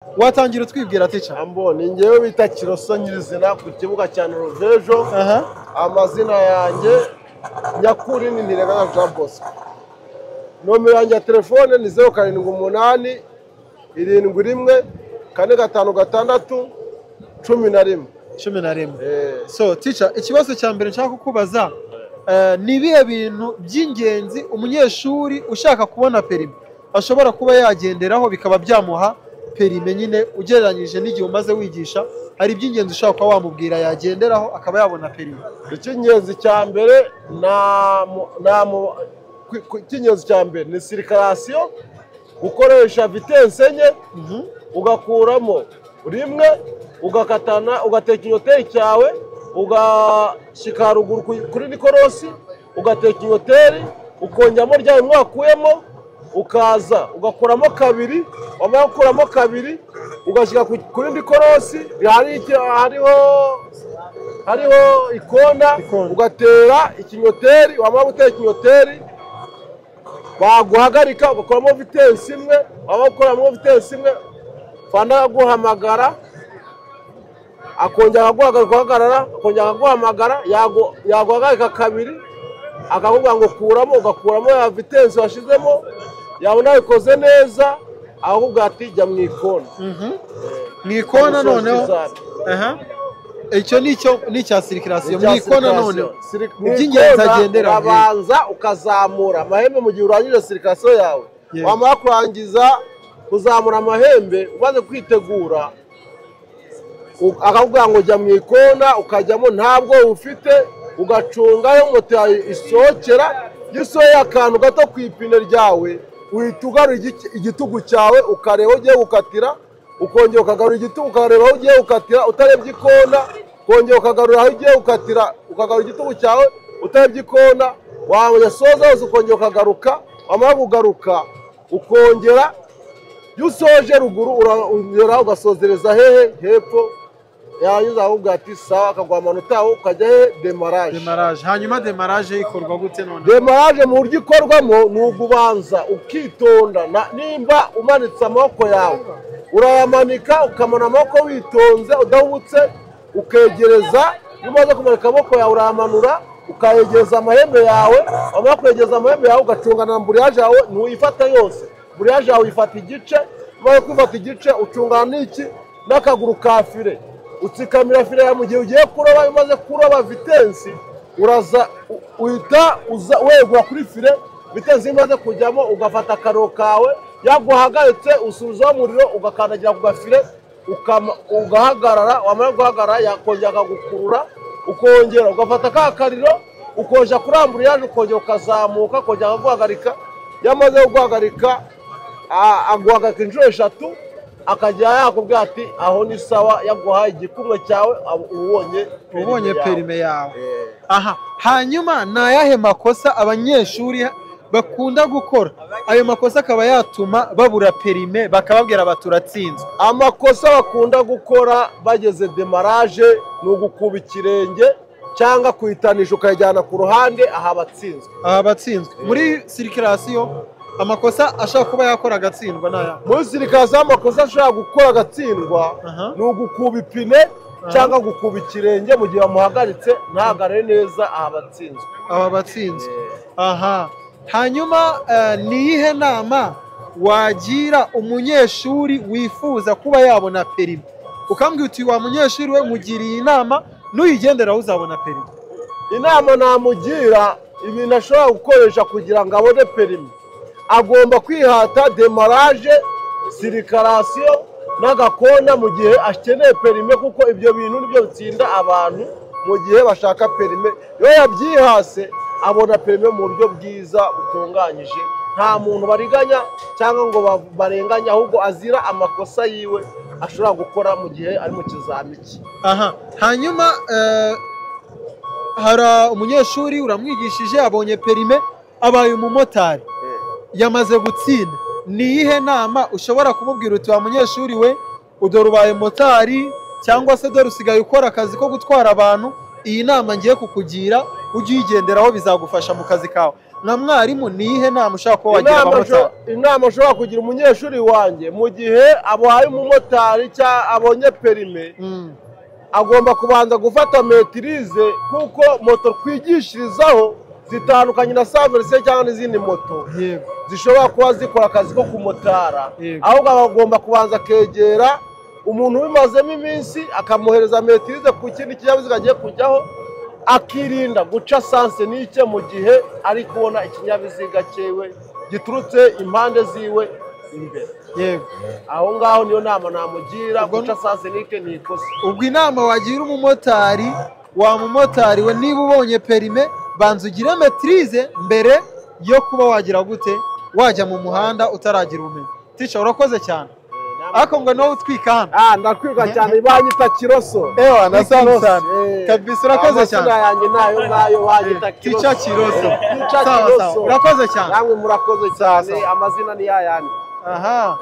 watangira utwibwira tica ambo ni ngewe bita Kiroso nyirizina ku kibuga cya Noruvejo. Amazina yanjye nyakuri ni Ntirenganya Jean Bosco. Nomero yanjye ya telefone ni 0787 71 456 11. So tica ikibazo cya mbere nshaka kukubaza ni ibihe bintu by'ingenzi umunyeshuri ushaka kubona perime ashobora kuba yagenderaho bikaba byamuha perime nyine ugereranyije n'igihe umaze wigisha, hari iby'ingenzi ushaka kuba wamubwira yagenderaho akaba yabona perime? Icy'ingenzi cya mbere icy'ingenzi cya mbere ni sirikasiyo, gukoresha vitesse enye ugakuramo rimwe, ugakatana ugateka inyoteri cyawe ugashyika haruguru kuri nikorosi ugateka inyoteri ukongeramo rya mwakuyemo ukaza ugakuramo kabiri, wamara gukuramo kabiri ugashyika kuri nikorosi hariho ikona ugatera ikinyoteri, wamara gutera ikinyoteri baguhagarika ugakuramo vitesse imwe, wamara gukuramo vitesse imwe fana guhamagara akongera guhagarara akongera guhamagara yaguhagarika kabiri akavuga ngo kuramo ugakuramo ya vitesse washizemo, yabona ikoze neza ahubwo ati jya mu ikona. Mu ikona noneho icyo ni cya sirikirasiyo. Mu ikona noneho iby'ingenzi agendera urabanza ukazamura amahembe mu gihe urangije sirikasiyo yawe. Wamara kurangiza kuzamura amahembe umaze kwitegura akavuga ngo jya mu ikona ukajyamo, ntabwo ufite ugacungaho moto isohokera gisohoye akantu gato ku ipine ryawe uhita ugarura igitugu cyawe ukareba ugiye gukatira, ukongera ukagarura igitugu ukareba aho ugiye gukatira utarebye ikona, ukongera ukagarura aho ugiye gukatira ukagarura igitugu cyawe utarebye ikona, wayasoza hose ukongera ukagaruka, wamara kugaruka ukongera iyo usoje ruguru urongera ugasozereza hehe hepfo, yarangiza ahubwo ati sawa akaguha amanota yawe ukajya he demarage. Hanyuma demarage ikorwa gute none? Demarage mu buryo ikorwamo ni ugubanza ukitonda, nimba umanitse amaboko yawe urayamanika ukamana amaboko witonze udahubutse ukegereza, iyo umaze kumanika amaboko yawe urayamanura ukayegereza amahembe yawe, wamara kwegereza amahembe yawe ugacungana na mburiyaje yawe ntuyifata yose, mburiyaje yawe uyifata igice, umaze kwifata igice ucungana n'iki n'akaguru ka fire, utsikamira fire ya mu gihe ugiye kuroba, umaze kuroba vitensi uhita wegura kuri fire, vitensi imaze kujyamo ugafata akaro kawe, yaguhagaritse usubizaho umuriro ugakandagira ku gafire ugahagarara, wamara guhagarara yakongera akagukurura ukongera ugafata ka kariro ukoja kurambura yaje ukongera ukazamuka ukongera akaguhagarika, yamaze kuguhagarika aguhagarika inshuro 3 akajya yakubwira ati aho ni sawa, yaguhaye igikumwe cyawe ubonye perime yawe. Hanyuma ni ayahe makosa abanyeshuri bakunda gukora, ayo makosa akaba yatuma babura perime bakababwira baturatsinzwe? Amakosa bakunda gukora bageze demarage ni ugukuba ikirenge cyangwa kuyitanisha ukayajyana ku ruhande, aha batsinzwe. Muri sirikirasiyo amakosa ashaka kuba yakora agatsindwa naya? Muri sirikirasiyo amakosa ashaka gukora agatsindwa ni ugukuba ipine cyangwa gukuba ikirenge mu gihe bamuhagaritse ntahagarare neza, aha batsinzwe. Hanyuma ni iyihe nama wagira umunyeshuri wifuza kuba yabona perime, ukambwira uti wa munyeshuri we mugiriye inama nuyigenderaho uzabona perime? Inama namugira ibintu ashobora gukoresha kugira ngo abone perime: agomba kwihata demarage, sirikirasiyo n'agakona mu gihe akeneye perime, kuko ibyo bintu nibyo bitsinda abantu mu gihe bashaka perime. Iyo yabyihase abona perime mu buryo bwiza butunganyije, nta muntu bariganya cyangwa ngo barenganya, ahubwo azira amakosa yiwe ashobora gukora mu gihe ari mu kizamiki. Hanyuma hari umunyeshuri uramwigishije abonye perime abaye umumotari yamaze gutsinda, ni iyihe nama ushobora kumubwira uti wa munyeshuri we udore ubaye motari cyangwa se dore usigaye ukora akazi ko gutwara abantu, iyi nama ngiye kukugira ujye uyigenderaho bizagufasha mu kazi kawe. Nka mwarimu ni ihe nama ushaka ko wagira abamotari? Inama ushobora kugira umunyeshuri wanjye mu gihe abaye umumotari cyangwa abonye perime, agomba kubanza gufata metirize, kuko moto twigishirizaho zitandukanye na saverisi cyangwa n'izindi moto zishobora kuba zikora akazi ko kumotara, ahubwo agomba kubanza akegera umuntu ubimazemo iminsi akamuhereza metirize ku kindi kinyabiziga agiye kujyaho, akirinda guca sanse n'icye mu gihe ari kubona ikinyabiziga cyewe giturutse impande ziwe imbere. Aho ngaho niyo nama namugira, guca sanse n'ike ni ikosa. Ubwo inama wagira umumotari, wa mumotari we, niba ubonye perime banza ugire metirize mbere yo kuba wagira gute wajya mu muhanda utaragira ubumenyi. Teacher urakoze cyane. Ako ngo no utwika hano. Ndakwiga cyane, banyita Kiroso. Nasana cyane. Kabisa urakoze cyane. Amazina yanjye nayo ngayo, banyita Kiroso. Teacher Kiroso. Sawa. Urakoze cyane. Namwe murakoze cyane, amazina ni yayandi. Aha.